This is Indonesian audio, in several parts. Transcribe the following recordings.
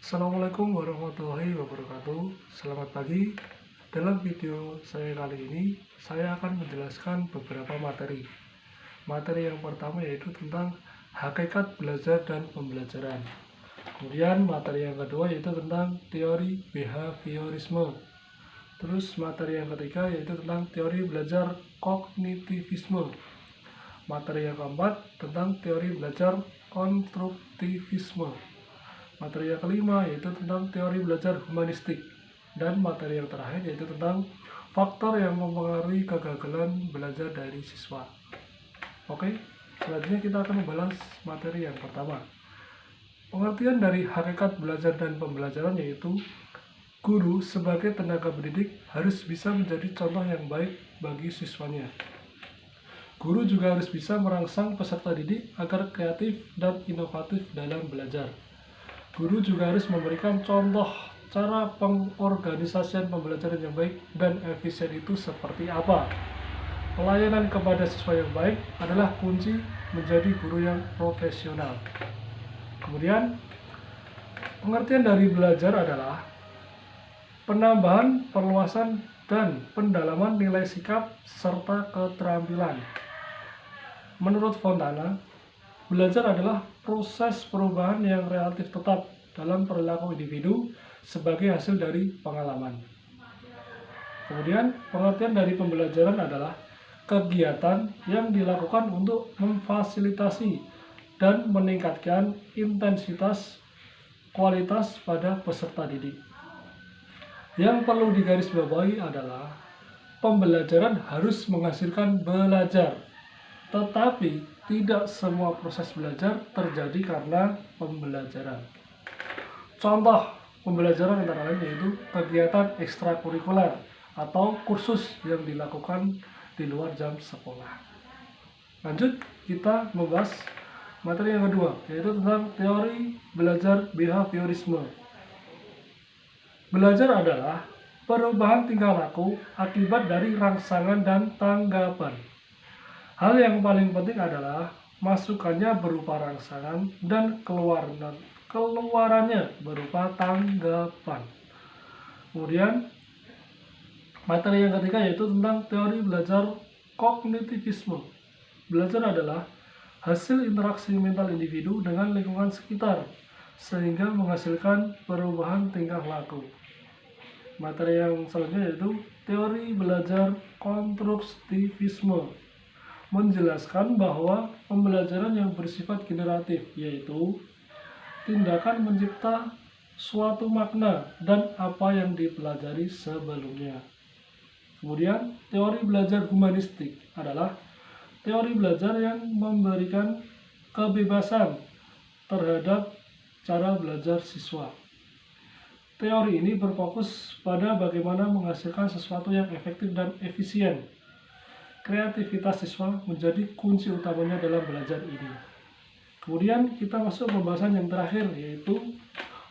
Assalamualaikum warahmatullahi wabarakatuh. Selamat pagi. Dalam video saya kali ini, saya akan menjelaskan beberapa materi. Materi yang pertama yaitu tentang hakikat belajar dan pembelajaran. Kemudian materi yang kedua yaitu tentang teori behaviorisme. Terus materi yang ketiga yaitu tentang teori belajar kognitivisme. Materi yang keempat tentang teori belajar konstruktivisme. Materi yang kelima yaitu tentang teori belajar humanistik. Dan materi yang terakhir yaitu tentang faktor yang mempengaruhi kegagalan belajar dari siswa. Oke, selanjutnya kita akan membahas materi yang pertama. Pengertian dari hakikat belajar dan pembelajaran yaitu guru sebagai tenaga pendidik harus bisa menjadi contoh yang baik bagi siswanya. Guru juga harus bisa merangsang peserta didik agar kreatif dan inovatif dalam belajar. Guru juga harus memberikan contoh cara pengorganisasian pembelajaran yang baik dan efisien itu seperti apa. Pelayanan kepada siswa yang baik adalah kunci menjadi guru yang profesional. Kemudian, pengertian dari belajar adalah penambahan, perluasan, dan pendalaman nilai sikap serta keterampilan. Menurut Fontana, belajar adalah proses perubahan yang relatif tetap dalam perilaku individu sebagai hasil dari pengalaman. Kemudian, pengertian dari pembelajaran adalah kegiatan yang dilakukan untuk memfasilitasi dan meningkatkan intensitas kualitas pada peserta didik. Yang perlu digarisbawahi adalah pembelajaran harus menghasilkan belajar, tetapi tidak semua proses belajar terjadi karena pembelajaran. Contoh pembelajaran antara lain yaitu kegiatan ekstrakurikuler atau kursus yang dilakukan di luar jam sekolah. Lanjut, kita membahas materi yang kedua, yaitu tentang teori belajar behaviorisme. Belajar adalah perubahan tingkah laku akibat dari rangsangan dan tanggapan. Hal yang paling penting adalah masukannya berupa rangsangan dan keluarannya berupa tanggapan. Kemudian, materi yang ketiga yaitu tentang teori belajar kognitivisme. Belajar adalah hasil interaksi mental individu dengan lingkungan sekitar, sehingga menghasilkan perubahan tingkah laku. Materi yang selanjutnya yaitu teori belajar konstruktivisme. Menjelaskan bahwa pembelajaran yang bersifat generatif yaitu tindakan mencipta suatu makna dan apa yang dipelajari sebelumnya. Kemudian, teori belajar humanistik adalah teori belajar yang memberikan kebebasan terhadap cara belajar siswa. Teori ini berfokus pada bagaimana menghasilkan sesuatu yang efektif dan efisien. Kreativitas siswa menjadi kunci utamanya dalam belajar ini. Kemudian kita masuk pembahasan yang terakhir yaitu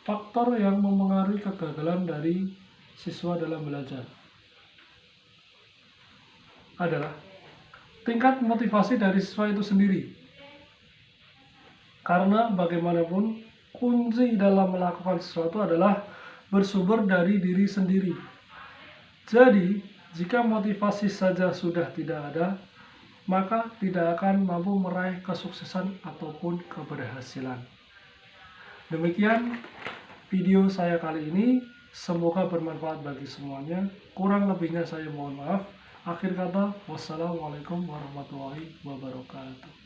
faktor yang mempengaruhi kegagalan dari siswa dalam belajar. Adalah tingkat motivasi dari siswa itu sendiri. Karena bagaimanapun kunci dalam melakukan sesuatu adalah bersumber dari diri sendiri. Jadi, jika motivasi saja sudah tidak ada, maka tidak akan mampu meraih kesuksesan ataupun keberhasilan. Demikian video saya kali ini, semoga bermanfaat bagi semuanya. Kurang lebihnya saya mohon maaf. Akhir kata, wassalamualaikum warahmatullahi wabarakatuh.